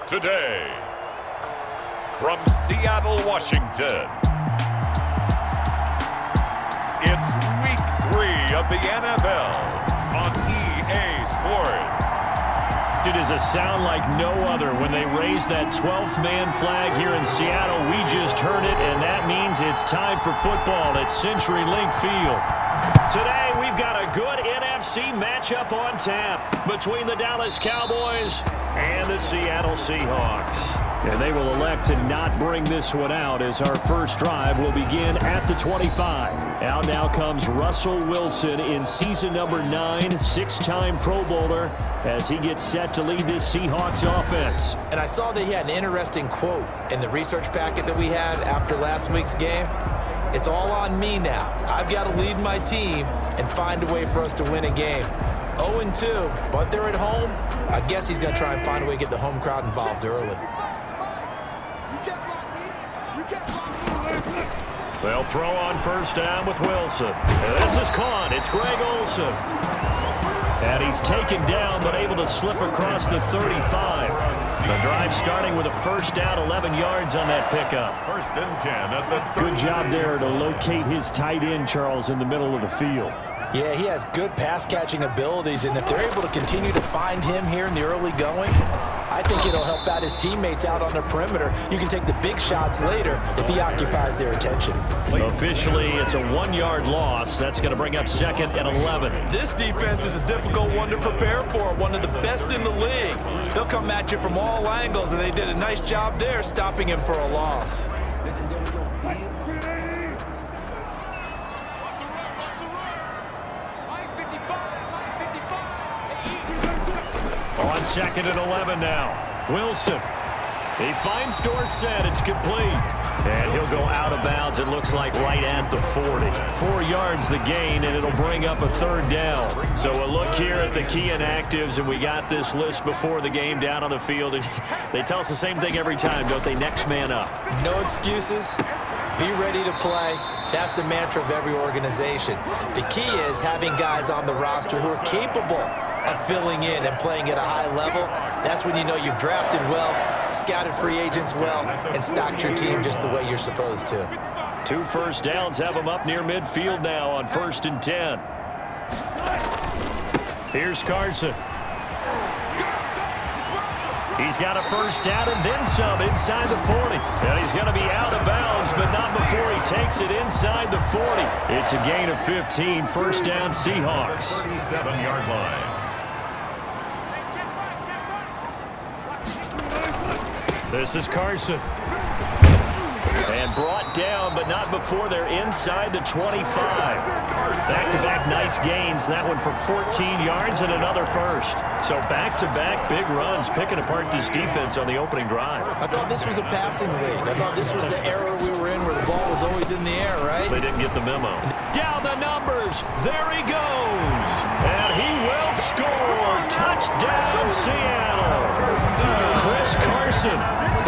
today. From Seattle, Washington, it's Week 3 of the NFL on EA Sports. It is a sound like no other when they raise that 12th man flag here in Seattle. We just heard it, and that means it's time for football at CenturyLink Field. Today, we've got a good NFC matchup on tap between the Dallas Cowboys and the Seattle Seahawks. And they will elect to not bring this one out as our first drive will begin at the 25. Out now comes Russell Wilson in season number 9, six-time Pro Bowler, as he gets set to lead this Seahawks offense. And I saw that he had an interesting quote in the research packet that we had after last week's game. It's all on me now. I've got to lead my team and find a way for us to win a game. 0-2, but they're at home. I guess he's going to try and find a way to get the home crowd involved early. They'll throw on first down with Wilson. And this is caught. It's Greg Olsen. And he's taken down but able to slip across the 35. The drive starting with a first down, 11 yards on that pickup. First and 10 at the 30. Good job there to locate his tight end, Charles, in the middle of the field. Yeah, he has good pass-catching abilities, and if they're able to continue to find him here in the early going, I think it'll help out his teammates out on the perimeter. You can take the big shots later if he occupies their attention. Officially, it's a 1-yard loss. That's going to bring up second and 11. This defense is a difficult one to prepare for, one of the best in the league. They'll come at you from all angles, and they did a nice job there stopping him for a loss. On second and 11 now. Wilson. He finds Dorsett. It's complete. And he'll go out of bounds, it looks like, right at the 40. 4 yards the gain, and it'll bring up a third down. So a look here at the key inactives, and we got this list before the game down on the field. And they tell us the same thing every time, don't they? Next man up. No excuses. Be ready to play. That's the mantra of every organization. The key is having guys on the roster who are capable of filling in and playing at a high level. That's when you know you've drafted well, scouted free agents well, and stocked your team just the way you're supposed to. 2 first downs have them up near midfield now on 1st and 10. Here's Carson. He's got a first down and then some inside the 40. And he's going to be out of bounds, but not before he takes it inside the 40. It's a gain of 15, first down Seahawks. 37-yard line. This is Carson. And brought down, but not before they're inside the 25. Back-to-back nice gains. That one for 14 yards and another first. So back-to-back big runs, picking apart this defense on the opening drive. I thought this was a passing league. I thought this was the era we were in where the ball was always in the air, right? They didn't get the memo. Down the numbers. There he goes. And he will score. Touchdown, Seattle. Chris Carson,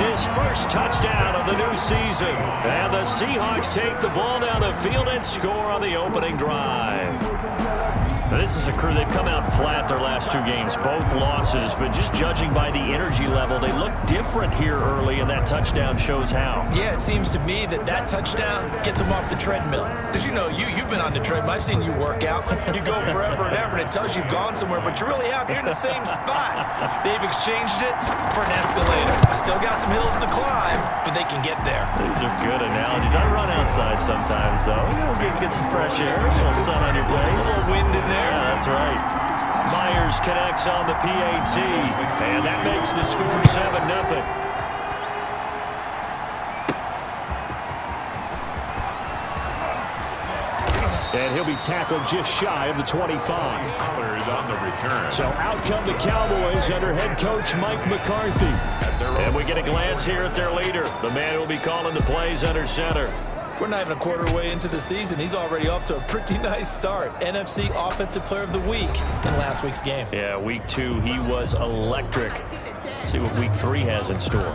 his first touchdown of the new season. And the Seahawks take the ball down the field and score on the opening drive. Now, this is a crew, they've come out flat their last 2 games, both losses, but just judging by the energy level, they look different here early, and that touchdown shows how. Yeah, it seems to me that touchdown gets them off the treadmill. Because, you know, you've been on the treadmill. I've seen you work out. You go forever and ever, and it tells you you've gone somewhere, but you really have. You're in the same spot. They've exchanged it for an escalator. Still got some hills to climb, but they can get there. These are good analogies. I run outside sometimes, though. Get some fresh air, a little sun on your face. A little wind in there. Yeah, that's right. Myers connects on the PAT, and that makes the score 7-0. And he'll be tackled just shy of the 25. On the return. So out come the Cowboys under head coach Mike McCarthy. And we get a glance here at their leader, the man who will be calling the plays under center. We're not even a quarter way into the season. He's already off to a pretty nice start. NFC Offensive Player of the Week in last week's game. Yeah, week 2, he was electric. See what week 3 has in store.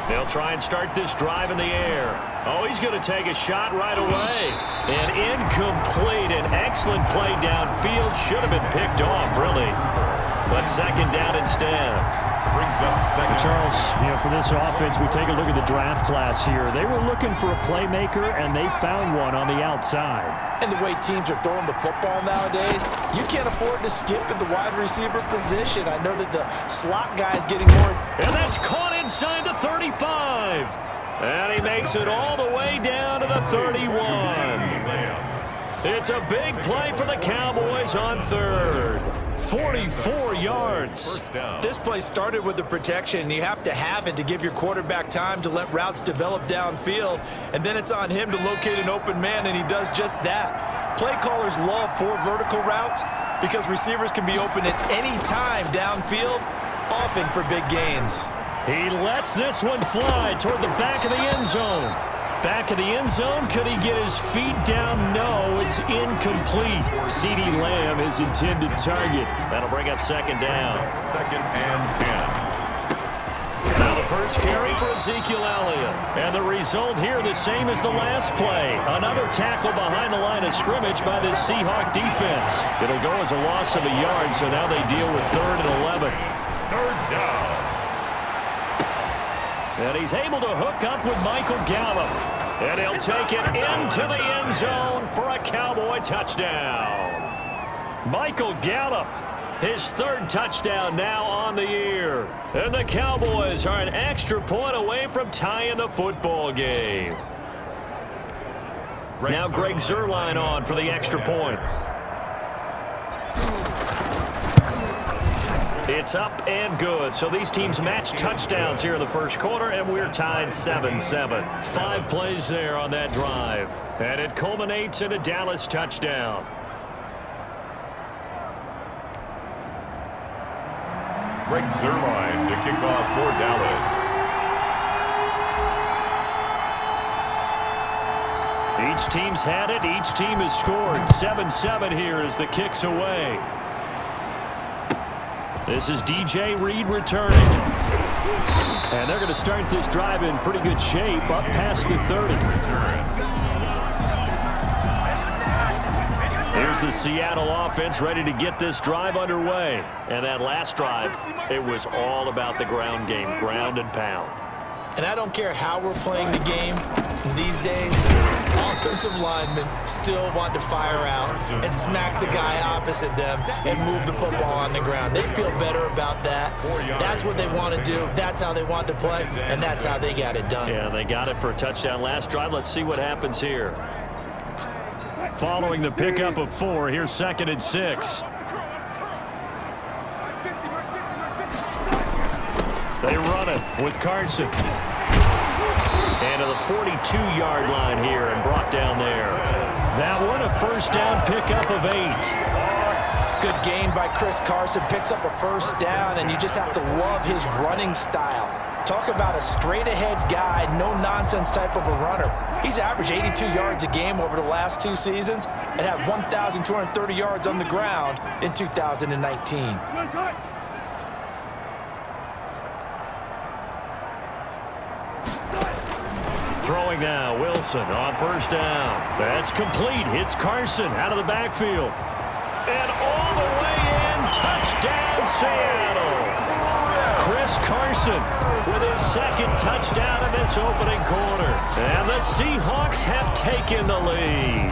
They'll try and and start this drive in the air. Oh, he's going to take a shot right away. And incomplete. An excellent play downfield. Should have been picked off, really. But second down instead. Brings up second. Charles, for this offense, we take a look at the draft class here. They were looking for a playmaker, and they found one on the outside. And the way teams are throwing the football nowadays, you can't afford to skip at the wide receiver position. I know that the slot guy is getting more. And that's caught inside the 35. And he makes it all the way down to the 31. It's a big play for the Cowboys on third. 44 yards. This play started with the protection. You have to have it to give your quarterback time to let routes develop downfield. And then it's on him to locate an open man, and he does just that. Play callers love 4 vertical routes because receivers can be open at any time downfield, often for big gains. He lets this one fly toward the back of the end zone. Back of the end zone, could he get his feet down? No, it's incomplete. CeeDee Lamb, his intended target. That'll bring up second down. Second and 10. Now the first carry for Ezekiel Elliott. And the result here the same as the last play. Another tackle behind the line of scrimmage by this Seahawk defense. It'll go as a loss of a yard, so now they deal with 3rd and 11. Third down. And he's able to hook up with Michael Gallup. And he'll take it into the end zone for a Cowboy touchdown. Michael Gallup, his 3rd touchdown now on the year. And the Cowboys are an extra point away from tying the football game. Now Greg Zuerlein on for the extra point. It's up and good. So these teams match touchdowns here in the first quarter, and we're tied 7-7. 5 plays there on that drive. And it culminates in a Dallas touchdown. Greg Zuerlein to kick off for Dallas. Each team's had it. Each team has scored. 7-7 here as the kick's away. This is DJ Reed returning. And they're going to start this drive in pretty good shape, up past the 30. Here's the Seattle offense ready to get this drive underway. And that last drive, it was all about the ground game, ground and pound. And I don't care how we're playing the game these days, offensive linemen still want to fire out and smack the guy opposite them and move the football on the ground. They feel better about that. That's what they want to do. That's how they want to play, and that's how they got it done. Yeah, they got it for a touchdown last drive. Let's see what happens here. Following the pickup of 4, here's 2nd and 6. They run it with Carson. And to the 42-yard line here and brought down there. That one a first down pickup of 8. Good gain by Chris Carson. Picks up a first down, and you just have to love his running style. Talk about a straight-ahead guy, no-nonsense type of a runner. He's averaged 82 yards a game over the last 2 seasons and had 1,230 yards on the ground in 2019. Throwing now, Wilson on first down. That's complete. Hits Carson out of the backfield. And all the way in, touchdown Seattle. Chris Carson with his 2nd touchdown in this opening quarter. And the Seahawks have taken the lead.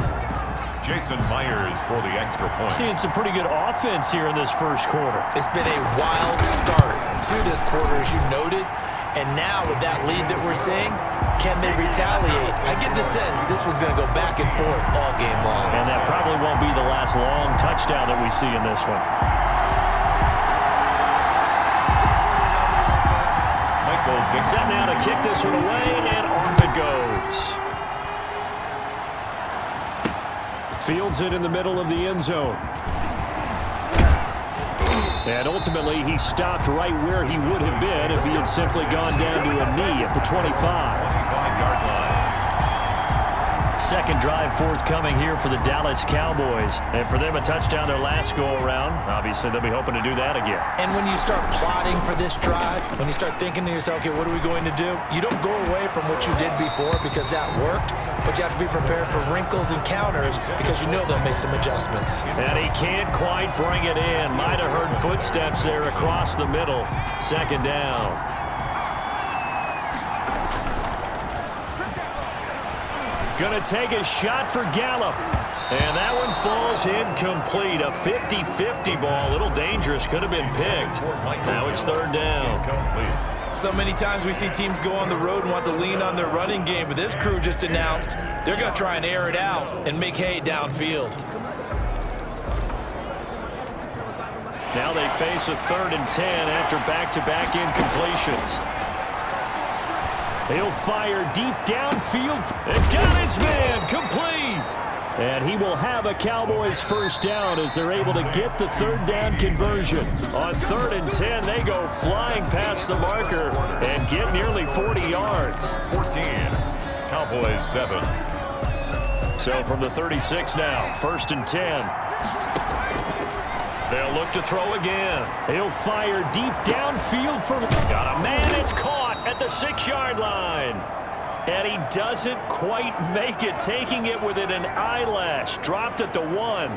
Jason Myers for the extra point. Seeing some pretty good offense here in this first quarter. It's been a wild start to this quarter, as you noted. And now with that lead that we're seeing, can they retaliate? I get the sense this one's going to go back and forth all game long. And that probably won't be the last long touchdown that we see in this one. Michael Dixon. Set now to kick this one away, and off it goes. Fields it in the middle of the end zone. And ultimately, he stopped right where he would have been if he had simply gone down to a knee at the 25. 25-yard line. Second drive forthcoming here for the Dallas Cowboys. And for them, a touchdown their last go-around. Obviously, they'll be hoping to do that again. And when you start plotting for this drive, when you start thinking to yourself, okay, what are we going to do? You don't go away from what you did before because that worked, but you have to be prepared for wrinkles and counters because you know they'll make some adjustments. And he can't quite bring it in. Might have heard footsteps there across the middle. Second down. Going to take a shot for Gallup. And that one falls incomplete. A 50-50 ball. A little dangerous. Could have been picked. Now it's third down. So many times we see teams go on the road and want to lean on their running game, but this crew just announced they're going to try and air it out and make hay downfield. Now they face a 3rd and 10 after back-to-back incompletions. He'll fire deep downfield. And got his man complete. And he will have a Cowboys first down as they're able to get the third down conversion. On 3rd and 10, they go flying past the marker and get nearly 40 yards. 14, Cowboys 7. So from the 36 now, 1st and 10. They'll look to throw again. He'll fire deep downfield for... Got a man, it's caught at the 6-yard line. And he doesn't quite make it, taking it within an eyelash. Dropped at the 1.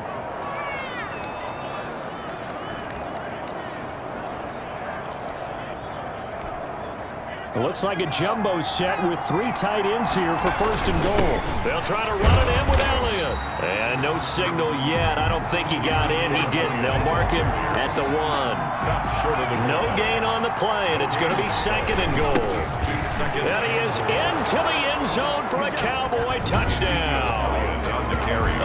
It looks like a jumbo set with 3 tight ends here for 1st and goal. They'll try to run it in with Elliott. And no signal yet. I don't think he got in. He didn't. They'll mark him at the 1. No gain on the play, and it's going to be 2nd and goal. And he is into the end zone for a Cowboy touchdown.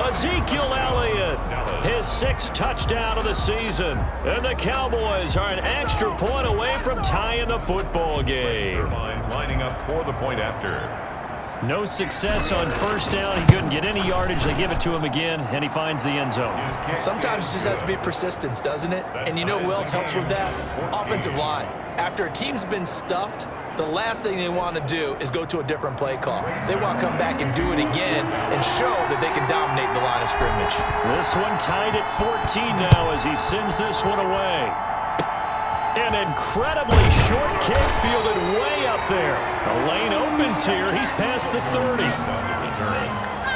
Ezekiel Elliott, his 6th touchdown of the season. And the Cowboys are an extra point away from tying the football game. Lining up for the point after. No success on 1st down. He couldn't get any yardage. They give it to him again, and he finds the end zone. Sometimes it just has to be persistence, doesn't it? And you know who else helps with that? Offensive line. After a team's been stuffed, the last thing they want to do is go to a different play call. They want to come back and do it again and show that they can dominate the line of scrimmage. This one tied at 14 now as he sends this one away. An incredibly short kick fielded way up there. The lane opens here. He's past the 30.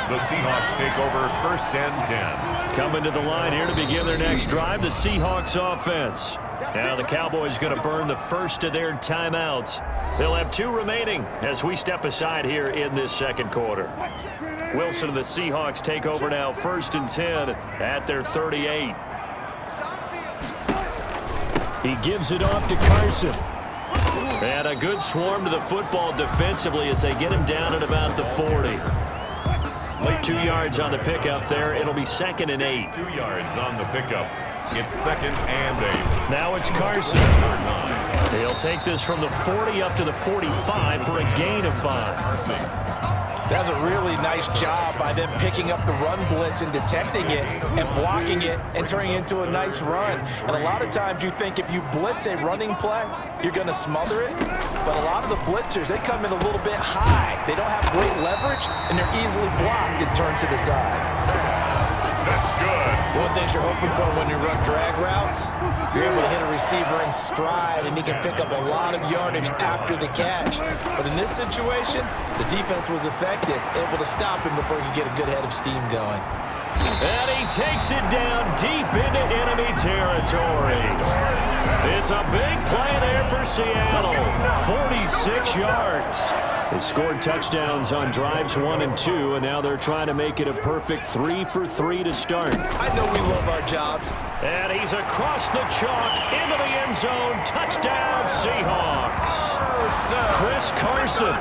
The Seahawks take over 1st and 10. Coming to the line here to begin their next drive, the Seahawks offense. Now the Cowboys going to burn the first of their timeouts. They'll have 2 remaining as we step aside here in this 2nd quarter. Wilson and the Seahawks take over now 1st and 10 at their 38. He gives it off to Carson. And a good swarm to the football defensively as they get him down at about the 40. 2 yards on the pickup there. It'll be 2nd and 8. 2 yards on the pickup. It's 2nd and 8. Now it's Carson. He'll take this from the 40 up to the 45 for a gain of 5. That's a really nice job by them picking up the run blitz and detecting it and blocking it and turning it into a nice run. And a lot of times you think if you blitz a running play, you're going to smother it. But a lot of the blitzers, they come in a little bit high. They don't have great leverage, and they're easily blocked and turned to the side. That's good. One thing you're hoping for when you run drag routes, you're able to hit a receiver in stride, and he can pick up a lot of yardage after the catch. But in this situation, the defense was effective, able to stop him before he could get a good head of steam going. And he takes it down deep into enemy territory. It's a big play there for Seattle. 46 yards. They scored touchdowns on drives 1 and 2, and now they're trying to make it a perfect 3 for 3 to start. I know we love our jobs. And he's across the chalk into the end zone. Touchdown, Seahawks. Chris Carson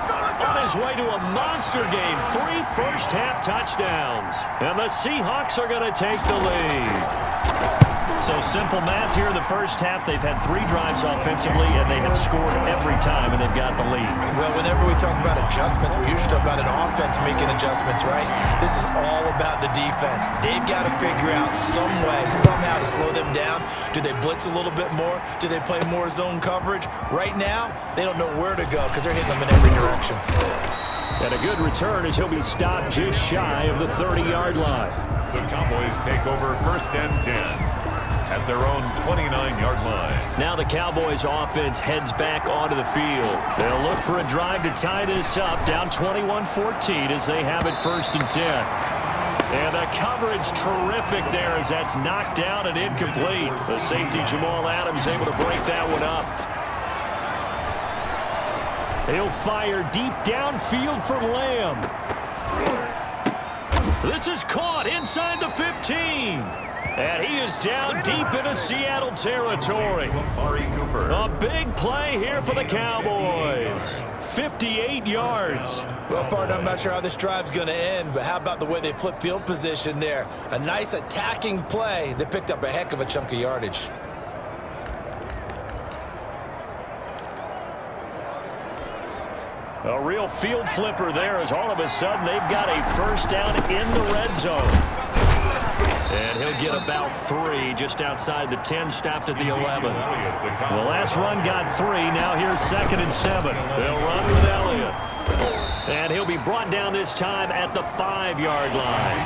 on his way to a monster game. 3 first-half touchdowns. And the Seahawks are going to take the lead. So simple math here in the first half. They've had 3 drives offensively, and they have scored every time, and they've got the lead. Well, whenever we talk about adjustments, we usually talk about an offense making adjustments, right? This is all about the defense. They've got to figure out some way, somehow to slow them down. Do they blitz a little bit more? Do they play more zone coverage? Right now, they don't know where to go because they're hitting them in every direction. And a good return as he'll be stopped just shy of the 30-yard line. The Cowboys take over 1st and 10 at their own 29-yard line. Now the Cowboys offense heads back onto the field. They'll look for a drive to tie this up, down 21-14 as they have it 1st and 10. And the coverage terrific there as that's knocked down and incomplete. The safety Jamal Adams able to break that one up. He'll fire deep downfield for Lamb. This is caught inside the 15. And he is down deep into Seattle territory. A big play here for the Cowboys. 58 yards. Well, partner, I'm not sure how this drive's going to end, but how about the way they flip field position there? A nice attacking play. They picked up a heck of a chunk of yardage. A real field flipper there as all of a sudden they've got a 1st down in the red zone. And he'll get about 3 just outside the 10, stopped at the 11. The last run got 3. Now here's 2nd and 7. They'll run with Elliott. And he'll be brought down this time at the 5-yard line.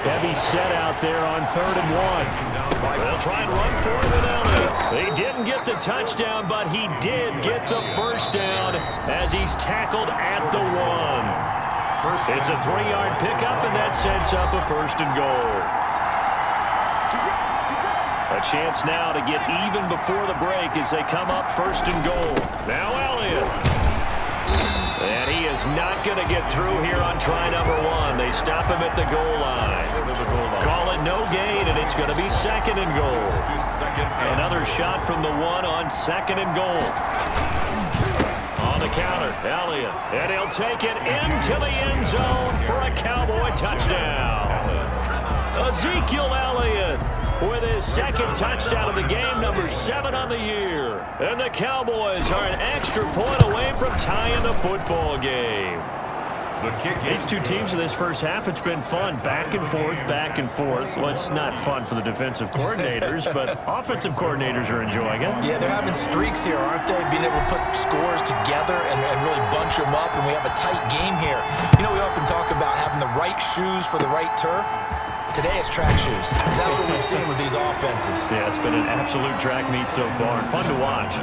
Heavy set out there on 3rd and 1. They'll try and run for it with Elliott. He didn't get the touchdown, but he did get the 1st down as he's tackled at the 1. It's a 3-yard pickup, and that sets up a 1st and goal. A chance now to get even before the break as they come up 1st and goal. Now Elliott. And he is not going to get through here on try number 1. They stop him at the goal line. Call it no gain, and it's going to be 2nd and goal. Another shot from the 1 on 2nd and goal. On the counter, Elliott. And he'll take it into the end zone for a Cowboy touchdown. Ezekiel Elliott with his 2nd touchdown of the game, number 7 on the year. And the Cowboys are an extra point away from tying the football game. These two teams in this first half, it's been fun. Back and forth, back and forth. Well, it's not fun for the defensive coordinators, but offensive coordinators are enjoying it. Yeah, they're having streaks here, aren't they? Being able to put scores together and really bunch them up, and we have a tight game here. You know, we often talk about having the right shoes for the right turf. Today it's track shoes. That's what we've seen with these offenses. Yeah, it's been an absolute track meet so far. Fun to watch.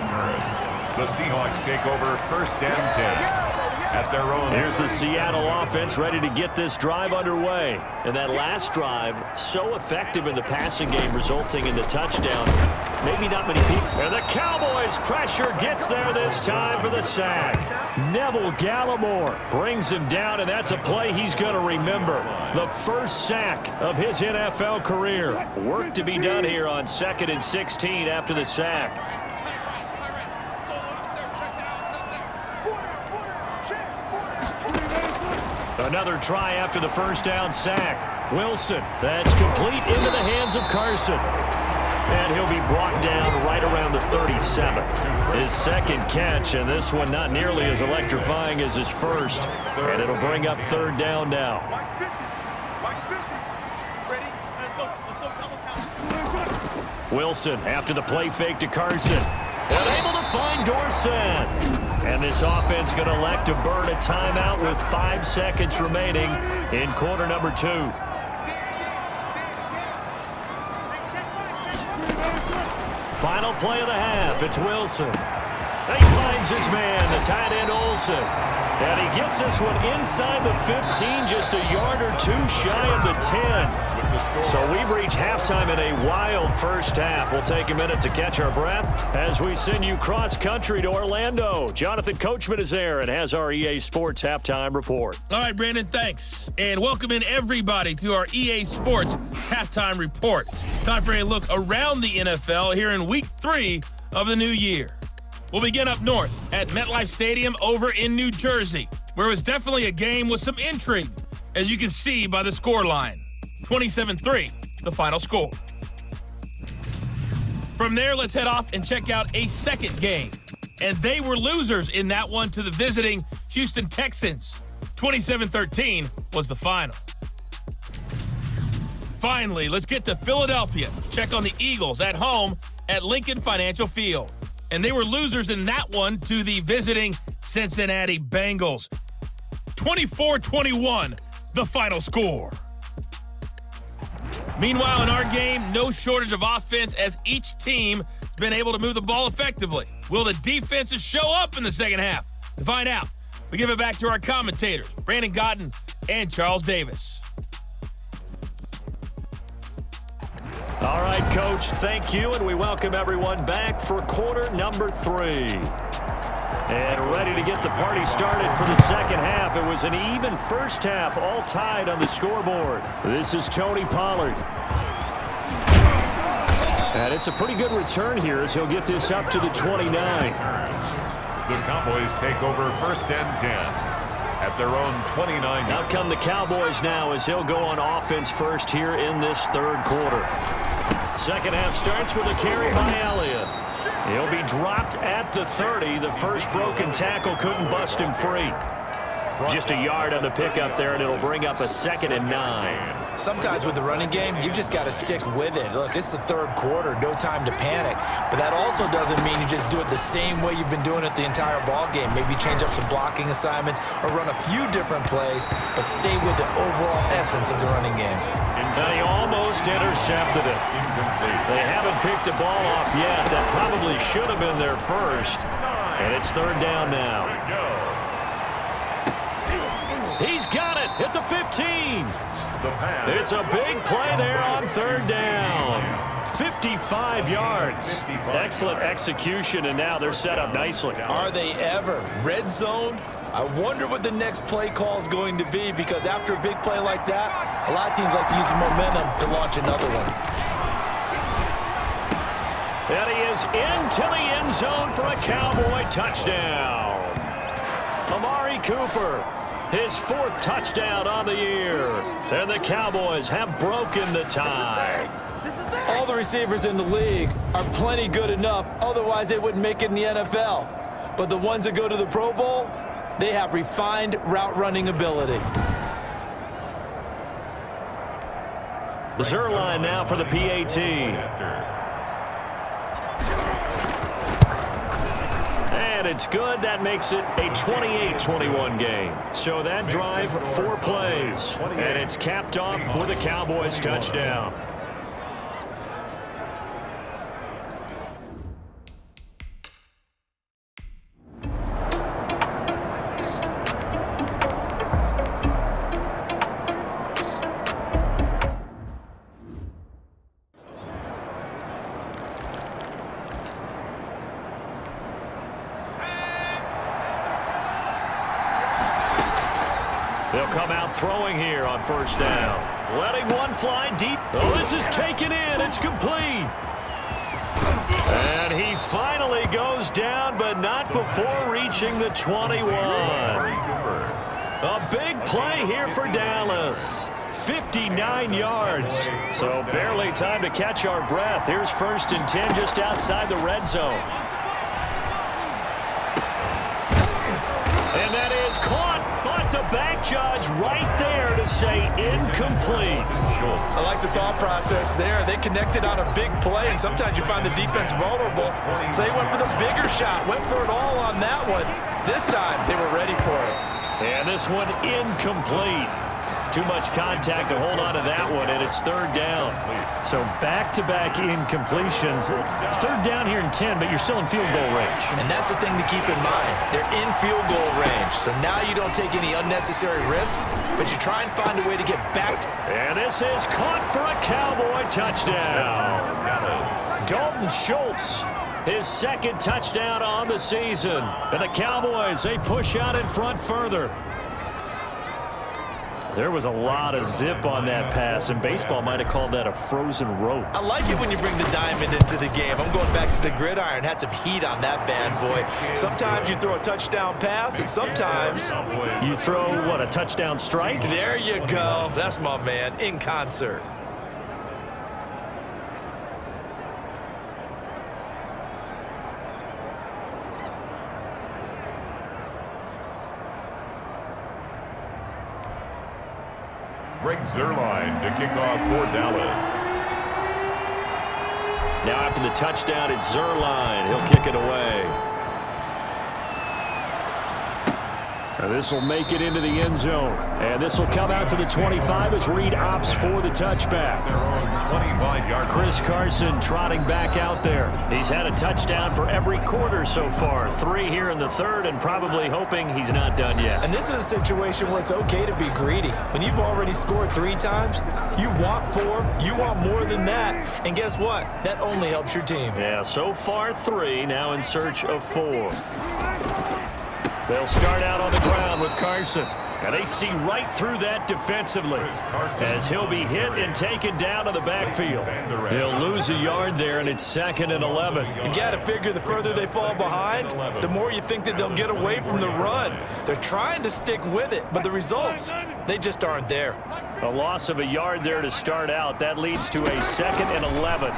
The Seahawks take over 1st and 10 at their own. Here's the Seattle offense ready to get this drive underway. And that last drive, so effective in the passing game, resulting in the touchdown. Maybe not many people. And the Cowboys pressure gets there this time for the sack. Neville Gallimore brings him down, and that's a play he's going to remember. The 1st sack of his NFL career. Work to be done here on 2nd and 16 after the sack. Another try after the 1st down sack. Wilson, that's complete into the hands of Carson. And he'll be brought down right around the 37. His 2nd catch, and this one not nearly as electrifying as his 1st. And it'll bring up 3rd down now. Wilson after the play fake to Carson. And able to find Dorsett. And this offense going to elect to burn a timeout with 5 seconds remaining in quarter number 2. Final play of the half. It's Wilson. He finds his man, the tight end Olsen. And he gets this one inside the 15, just a yard or 2 shy of the 10. So we've reached halftime in a wild first half. We'll take a minute to catch our breath as we send you cross-country to Orlando. Jonathan Coachman is there and has our EA Sports halftime report. All right, Brandon, thanks. And welcome in everybody to our EA Sports halftime report. Time for a look around the NFL here in Week 3 of the new year. We'll begin up north at MetLife Stadium over in New Jersey, where it was definitely a game with some intrigue, as you can see by the scoreline. 27-3, the final score. From there, let's head off and check out a second game. And they were losers in that one to the visiting Houston Texans. 27-13 was the final. Finally, let's get to Philadelphia. Check on the Eagles at home at Lincoln Financial Field. And they were losers in that one to the visiting Cincinnati Bengals. 24-21, the final score. Meanwhile, in our game, no shortage of offense as each team has been able to move the ball effectively. Will the defenses show up in the second half? To find out, we give it back to our commentators, Brandon Gotten and Charles Davis. All right, Coach, thank you, and we welcome everyone back for quarter number 3. And ready to get the party started for the second half. It was an even first half, all tied on the scoreboard. This is Tony Pollard. And it's a pretty good return here as he'll get this up to the 29. The Cowboys take over 1st and 10 at their own 29. Out come the Cowboys now as he'll go on offense first here in this third quarter. Second half starts with a carry by Elliott. He'll be dropped at the 30. The first broken tackle couldn't bust him free. Just a yard on the pickup there, and it'll bring up a 2nd and 9. Sometimes with the running game, you've just got to stick with it. Look, it's the third quarter, no time to panic. But that also doesn't mean you just do it the same way you've been doing it the entire ball game. Maybe change up some blocking assignments or run a few different plays, but stay with the overall essence of the running game. And he almost intercepted it. They haven't picked a ball off yet. That probably should have been their first. And it's 3rd down now. He's got it at the 15. It's a big play there on 3rd down. 55 yards. Excellent execution, and now they're set up nicely. Are they ever? Red zone? I wonder what the next play call is going to be, because after a big play like that, a lot of teams like to use the momentum to launch another one. And he is into the end zone for a Cowboy touchdown. Amari Cooper, his 4th touchdown on the year. And the Cowboys have broken the tie. All the receivers in the league are plenty good enough, otherwise they wouldn't make it in the NFL. But the ones that go to the Pro Bowl, they have refined route running ability. Zerline now for the PAT. And it's good. That makes it a 28-21 game. So that drive, 4 plays. And it's capped off with a Cowboys touchdown. They'll come out throwing here on 1st down. Letting one fly deep. Oh, this is taken in. It's complete. And he finally goes down, but not before reaching the 21. A big play here for Dallas. 59 yards. So barely time to catch our breath. Here's 1st and 10 just outside the red zone. And that is caught, but the back judge right there to say incomplete. I like the thought process there. They connected on a big play, and sometimes you find the defense vulnerable. So they went for the bigger shot, went for it all on that one. This time, they were ready for it. And this one incomplete. Too much contact to hold on to that one, and it's 3rd down. So back-to-back incompletions. 3rd down here in 10, but you're still in field goal range. And that's the thing to keep in mind. They're in field goal range. So now you don't take any unnecessary risks, but you try and find a way to get back. And this is caught for a Cowboy touchdown. Dalton Schultz, his 2nd touchdown on the season. And the Cowboys, they push out in front further. There was a lot of zip on that pass, and baseball might have called that a frozen rope. I like it when you bring the diamond into the game. I'm going back to the gridiron. Had some heat on that bad boy. Sometimes you throw a touchdown pass, and sometimes you throw, what, a touchdown strike? There you go. That's my man, in concert. Greg Zerline to kick off for Dallas. Now after the touchdown, it's Zerline. He'll kick it away. This will make it into the end zone. And this will come out to the 25 as Reed opts for the touchback. 25-yard Chris Carson trotting back out there. He's had a touchdown for every quarter so far. 3 here in the third, and probably hoping he's not done yet. And this is a situation where it's okay to be greedy. When you've already scored 3 times, you want 4, you want more than that. And guess what? That only helps your team. Yeah, so far 3, now in search of 4. They'll start out on the ground with Carson. And they see right through that defensively as he'll be hit and taken down to the backfield. He'll lose a yard there, and it's 2nd and 11. You got to figure the further they fall behind, the more you think that they'll get away from the run. They're trying to stick with it, but the results, they just aren't there. A loss of a yard there to start out. That leads to a 2nd and 11.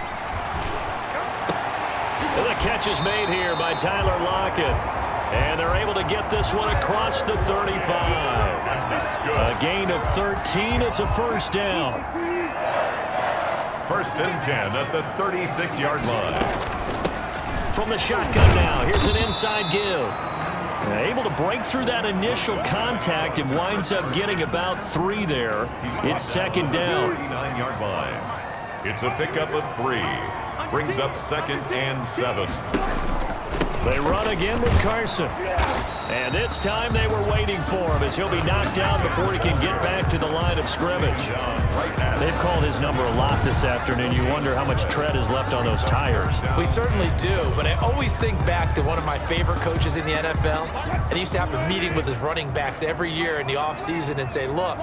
And the catch is made here by Tyler Lockett. And they're able to get this one across the 35. A gain of 13. It's a first down. 1st and 10 at the 36-yard line. From the shotgun now, here's an inside give. Able to break through that initial contact and winds up getting about 3 there. It's 2nd down. 39-yard line. It's a pickup of 3. Brings up 2nd and 7. They run again with Carson. And this time they were waiting for him as he'll be knocked down before he can get back to the line of scrimmage. They've called his number a lot this afternoon. You wonder how much tread is left on those tires. We certainly do, but I always think back to one of my favorite coaches in the NFL. And he used to have a meeting with his running backs every year in the offseason and say, look,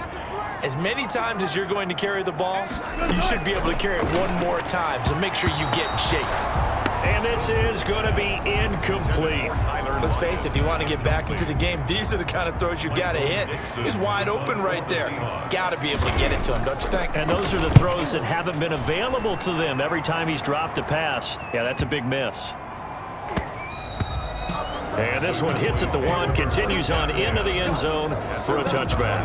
as many times as you're going to carry the ball, you should be able to carry it 1 more time, so make sure you get in shape. And this is going to be incomplete. Let's face it, if you want to get back into the game, these are the kind of throws you got to hit. He's wide open right there. Got to be able to get it to him, don't you think? And those are the throws that haven't been available to them every time he's dropped a pass. Yeah, that's a big miss. And this one hits at the 1, continues on into the end zone for a touchback.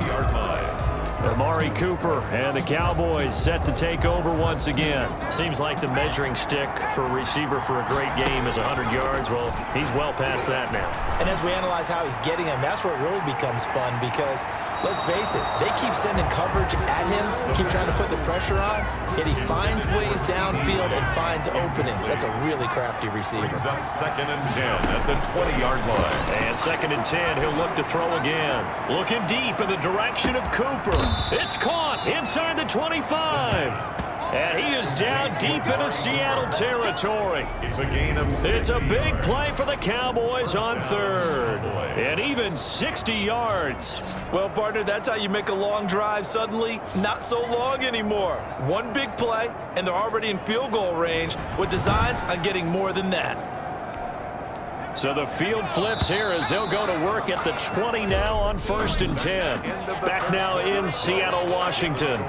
Amari Cooper and the Cowboys set to take over once again. Seems like the measuring stick for a receiver for a great game is 100 yards. Well, he's well past that now. And as we analyze how he's getting them, that's where it really becomes fun because, let's face it, they keep sending coverage at him, keep trying to put the pressure on, yet he finds ways downfield and finds openings. That's a really crafty receiver. Brings up 2nd and 10 at the 20-yard line. And 2nd and 10, he'll look to throw again. Looking deep in the direction of Cooper. It's caught inside the 25. And he is down deep into Seattle territory. It's a gain of 6. It's a big play for the Cowboys on 3rd. And even 60 yards. Well, partner, that's how you make a long drive suddenly not so long anymore. 1 big play, and they're already in field goal range with designs on getting more than that. So the field flips here as they'll go to work at the 20 now on 1st and 10. Back now in Seattle, Washington.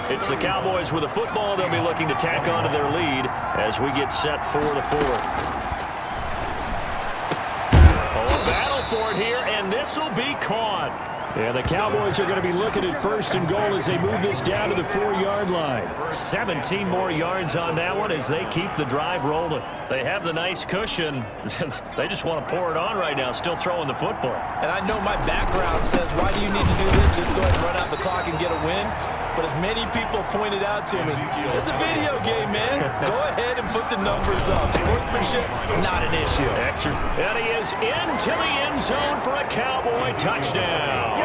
It's the Cowboys with the football. They'll be looking to tack onto their lead as we get set for the 4th. Oh, a battle for it here, and this will be caught. And the Cowboys are going to be looking at 1st and goal as they move this down to the 4-yard line. 17 more yards on that one as they keep the drive rolling. They have the nice cushion. They just want to pour it on right now, still throwing the football. And I know my background says, why do you need to do this? Just go ahead and run out the clock and get a win. But as many people pointed out to me, it's a video game, man. Go ahead and put the numbers up. Sportsmanship, not an issue. And he is into the end zone for a Cowboy touchdown.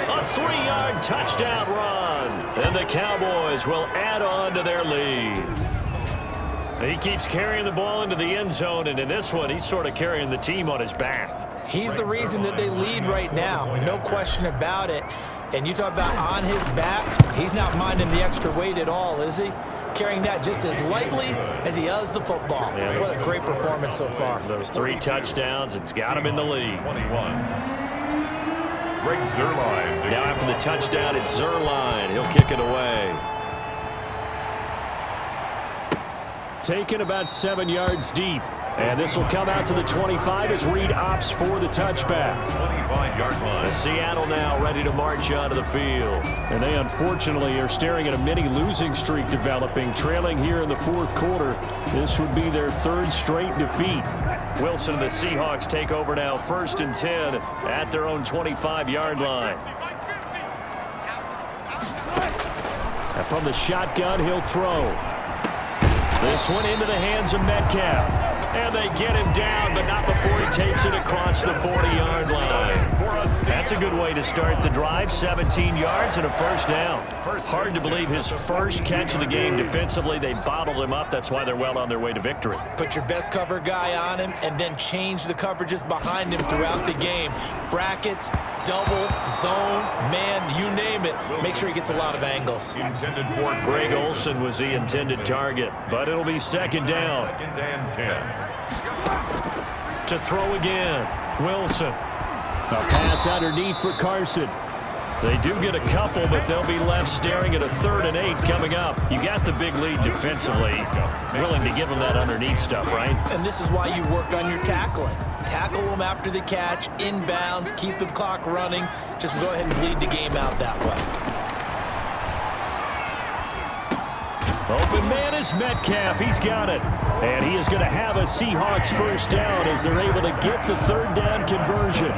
A 3-yard touchdown run. And the Cowboys will add on to their lead. He keeps carrying the ball into the end zone, and in this one, he's sort of carrying the team on his back. He's the reason that they lead right now, no question about it. And you talk about on his back, he's not minding the extra weight at all, is he? Carrying that just as lightly as he does the football. Yeah, what a great performance so far. Those 3 touchdowns, it's got him in the lead. 21. Greg Zuerlein. Now after the touchdown, it's Zuerlein. He'll kick it away. Taken about 7 yards deep. And this will come out to the 25 as Reed opts for the touchback. 25-yard line. Seattle now ready to march onto the field. And they unfortunately are staring at a mini losing streak developing, trailing here in the 4th quarter. This would be their 3rd straight defeat. Wilson and the Seahawks take over now, 1st and 10 at their own 25-yard line. And from the shotgun, he'll throw. This one into the hands of Metcalf. And they get him down, but not before he takes it across the 40-yard line. That's a good way to start the drive. 17 yards and a 1st down. Hard to believe his first catch of the game defensively. They bottled him up. That's why they're well on their way to victory. Put your best cover guy on him and then change the coverages behind him throughout the game. Brackets, double, zone, man, you name it. Make sure he gets a lot of angles. Greg Olsen was the intended target, but it'll be 2nd down. 2nd and 10. To throw again, Wilson. A pass underneath for Carson. They do get a couple, but they'll be left staring at a 3rd and 8 coming up. You got the big lead defensively. Willing to give them that underneath stuff, right? And this is why you work on your tackling. Tackle them after the catch, inbounds, keep the clock running. Just go ahead and bleed the game out that way. Open man is Metcalf. He's got it. And he is going to have a Seahawks 1st down as they're able to get the 3rd down conversion.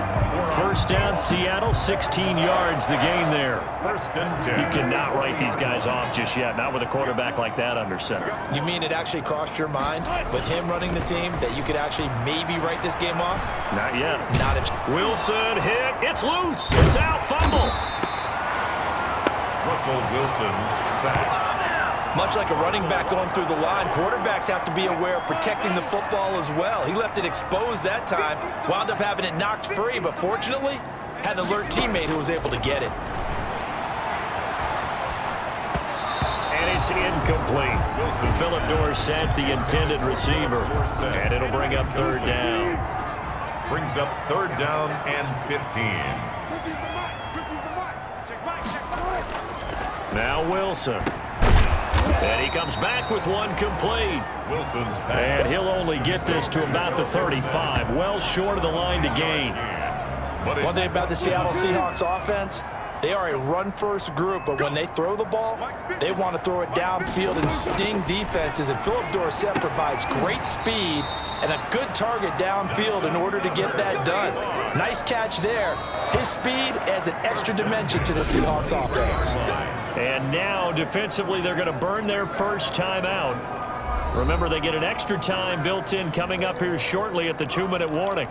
1st down, Seattle, 16 yards the gain there. 1st and 10. You cannot write these guys off just yet, not with a quarterback like that under center. You mean it actually crossed your mind with him running the team that you could actually maybe write this game off? Not yet. Not a Wilson hit. It's loose. It's out. Fumble. Russell Wilson sacked. Much like a running back going through the line, quarterbacks have to be aware of protecting the football as well. He left it exposed that time, wound up having it knocked free, but fortunately, had an alert teammate who was able to get it. And it's incomplete. Philip Dorsett, the intended receiver. And it'll bring up 3rd down. Brings up 3rd down and 15. Now Wilson. And he comes back with one complete. Wilson's back. And he'll only get this to about the 35. Well short of the line to gain. One thing about the Seattle Seahawks offense, they are a run-first group, but when they throw the ball, they want to throw it downfield and sting defenses. And Philip Dorsett provides great speed and a good target downfield in order to get that done. Nice catch there. His speed adds an extra dimension to the Seahawks offense. And now, defensively, they're going to burn their first time out. Remember, they get an extra time built in coming up here shortly at the 2-minute warning.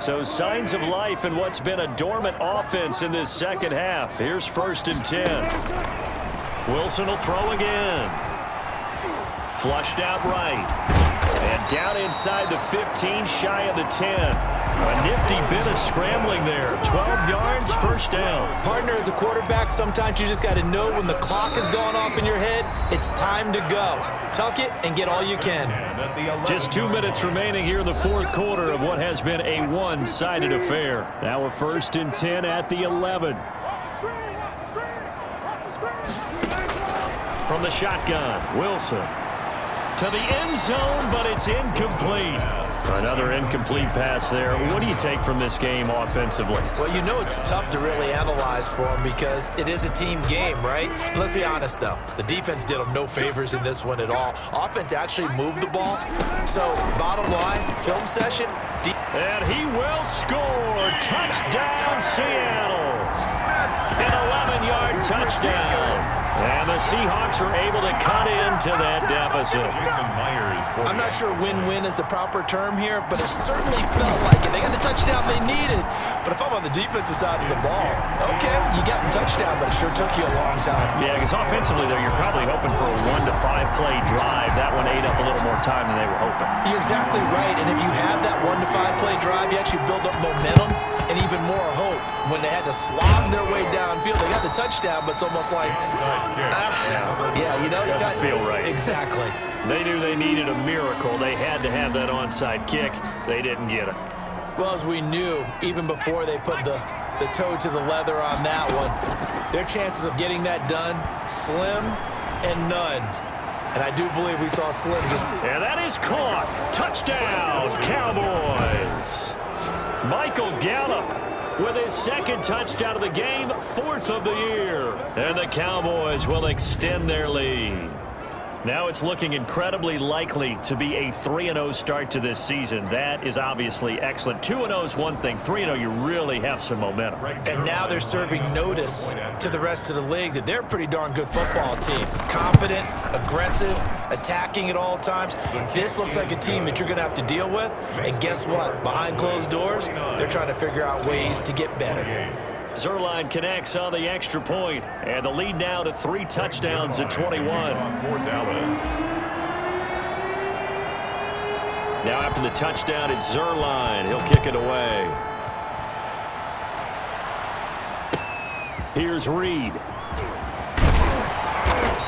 So signs of life in what's been a dormant offense in this 2nd half. Here's 1st and 10. Wilson will throw again. Flushed out right. And down inside the 15, shy of the 10. A nifty bit of scrambling there. 12 yards, 1st down. Partner, as a quarterback, sometimes you just got to know when the clock has gone off in your head, it's time to go. Tuck it and get all you can. Just 2 minutes remaining here in the 4th quarter of what has been a one-sided affair. Now a 1st and 10 at the 11. From the shotgun, Wilson. To the end zone, but it's incomplete. Another incomplete pass there. What do you take from this game offensively? Well, you know it's tough to really analyze for them because it is a team game, right? And let's be honest, though. The defense did them no favors in this one at all. Offense actually moved the ball. So, bottom line, film session. And he will score. Touchdown, Seattle. An 11-yard touchdown. And the Seahawks are able to cut into that deficit. I'm not sure win-win is the proper term here, but it certainly felt like it. They got the touchdown they needed. But if I'm on the defensive side of the ball, okay, you got the touchdown, but it sure took you a long time. Yeah, because offensively, though, you're probably hoping for a 1 to 5 play drive. That one ate up a little more time than they were hoping. You're exactly right. And if you have that 1 to 5 play drive, you actually build up momentum and even more hope. When they had to slog their way downfield, they got the touchdown, but it's almost like, yeah, you know, doesn't feel right. Exactly. They knew they needed a miracle. They had to have that onside kick. They didn't get it. Well, as we knew, even before they put the toe to the leather on that one, their chances of getting that done, slim and none. And I do believe we saw Slim just... And that is caught. Touchdown, Cowboys. Michael Gallup with his 2nd touchdown of the game, 4th of the year. And the Cowboys will extend their lead. Now it's looking incredibly likely to be a 3-0 start to this season. That is obviously excellent. 2-0 is one thing. 3-0, you really have some momentum. And now they're serving notice to the rest of the league that they're a pretty darn good football team. Confident, aggressive, attacking at all times. This looks like a team that you're going to have to deal with. And guess what? Behind closed doors, they're trying to figure out ways to get better. Zerline connects on the extra point, and the lead now to 3 touchdowns at 21. Now after the touchdown, it's Zerline. He'll kick it away. Here's Reed.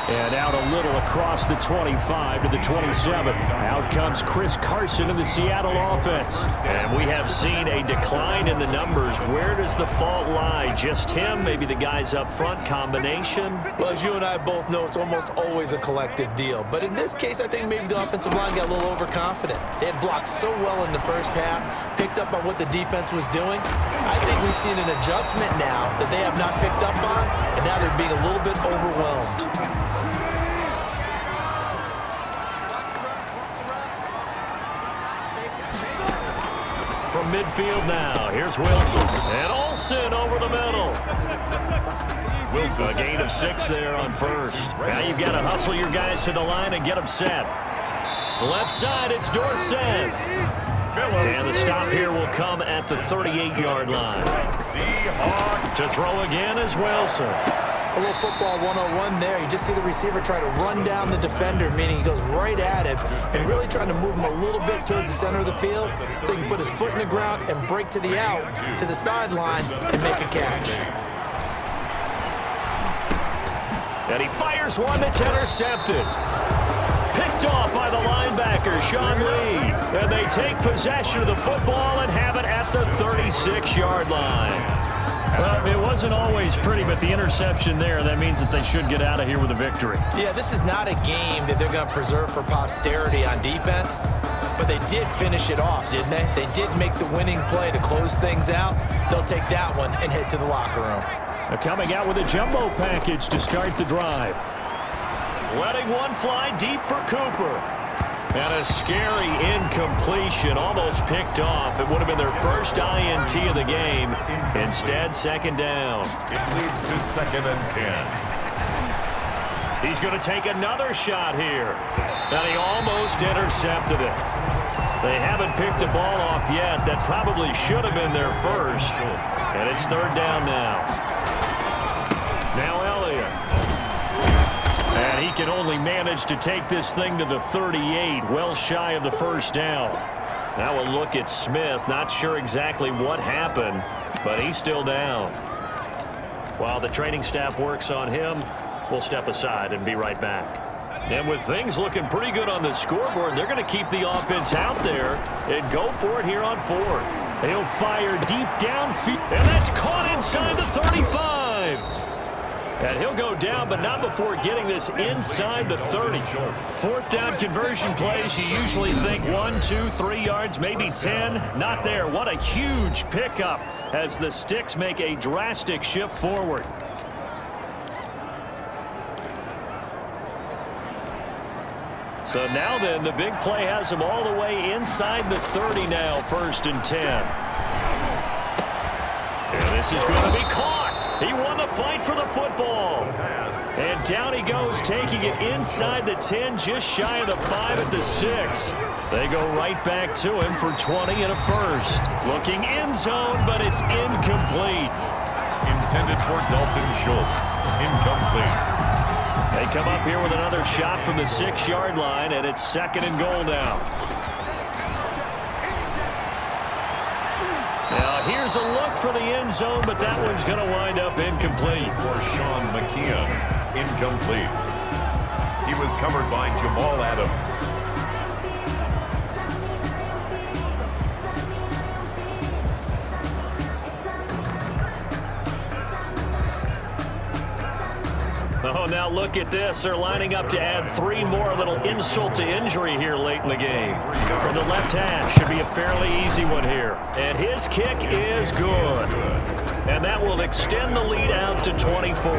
And out a little across the 25 to the 27. Out comes Chris Carson of the Seattle offense. And we have seen a decline in the numbers. Where does the fault lie? Just him? Maybe the guys up front? Combination? Well, as you and I both know, it's almost always a collective deal. But in this case, I think maybe the offensive line got a little overconfident. They had blocked so well in the first half, picked up on what the defense was doing. I think we've seen an adjustment now that they have not picked up on, and now they're being a little bit overwhelmed. From midfield now, here's Wilson. And Olsen over the middle. Wilson, a gain of 6 there on first. Now you've got to hustle your guys to the line and get them set. The left side, it's Dorsett. And the stop here will come at the 38-yard line. To throw again is Wilson. A little football 101 there. You just see the receiver try to run down the defender, meaning he goes right at him and really trying to move him a little bit towards the center of the field so he can put his foot in the ground and break to the out, to the sideline, and make a catch. And he fires one that's intercepted. Picked off by the linebacker, Sean Lee. And they take possession of the football and have it at the 36-yard line. Well, it wasn't always pretty, but the interception there, that means that they should get out of here with a victory. Yeah, this is not a game that they're going to preserve for posterity on defense, but they did finish it off, didn't they? They did make the winning play to close things out. They'll take that one and head to the locker room. They're coming out with a jumbo package to start the drive. Letting one fly deep for Cooper. And a scary incompletion, almost picked off. It would have been their first INT of the game. Instead, second down. It leads to 2nd and 10. He's going to take another shot here. And he almost intercepted it. They haven't picked a ball off yet. That probably should have been their first. And it's 3rd down now. Now Elliott. And he can only manage to take this thing to the 38, well shy of the first down. Now a look at Smith. Not sure exactly what happened, but he's still down. While the training staff works on him, we'll step aside and be right back. And with things looking pretty good on the scoreboard, they're going to keep the offense out there and go for it here on 4th. He'll fire deep downfield, and that's caught inside the 35. And he'll go down, but not before getting this inside the 30. 4th down conversion plays, you usually think 1, 2, 3 yards, maybe 10. Not there. What a huge pickup as the Sticks make a drastic shift forward. So now then, the big play has them all the way inside the 30 now, 1st and 10. And this is going to be caught. He won the fight for the football. And down he goes, taking it inside the 10, just shy of the 5 at the 6. They go right back to him for 20 and a first. Looking end zone, but it's incomplete. Intended for Dalton Schultz. Incomplete. They come up here with another shot from the 6-yard line, and it's 2nd and goal now. Now, here's a look for the end zone, but that one's going to wind up incomplete. For Sean McKeon, incomplete. He was covered by Jamal Adams. Oh, now look at this. They're lining up to add 3 more. A little insult to injury here late in the game. From the left hash, should be a fairly easy one here. And his kick is good. And that will extend the lead out to 24.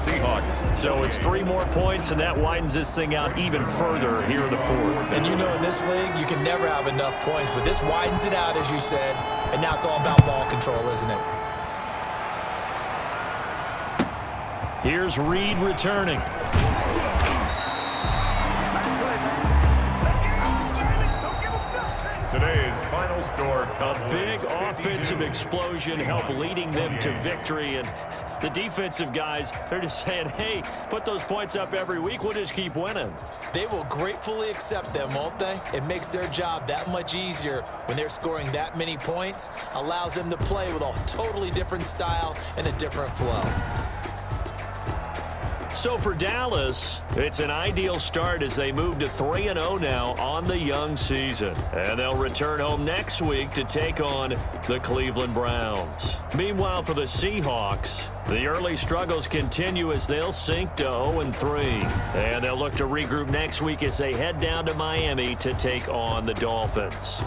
Seahawks. So it's 3 more points, and that widens this thing out even further here in the 4th. And you know in this league, you can never have enough points, but this widens it out, as you said, and now it's all about ball control, isn't it? Here's Reed returning. Today's final score. A big offensive explosion helped leading them to victory. And the defensive guys, they're just saying, hey, put those points up every week. We'll just keep winning. They will gratefully accept them, won't they? It makes their job that much easier when they're scoring that many points. Allows them to play with a totally different style and a different flow. So for Dallas, it's an ideal start as they move to 3-0 now on the young season. And they'll return home next week to take on the Cleveland Browns. Meanwhile, for the Seahawks, the early struggles continue as they'll sink to 0-3. And they'll look to regroup next week as they head down to Miami to take on the Dolphins.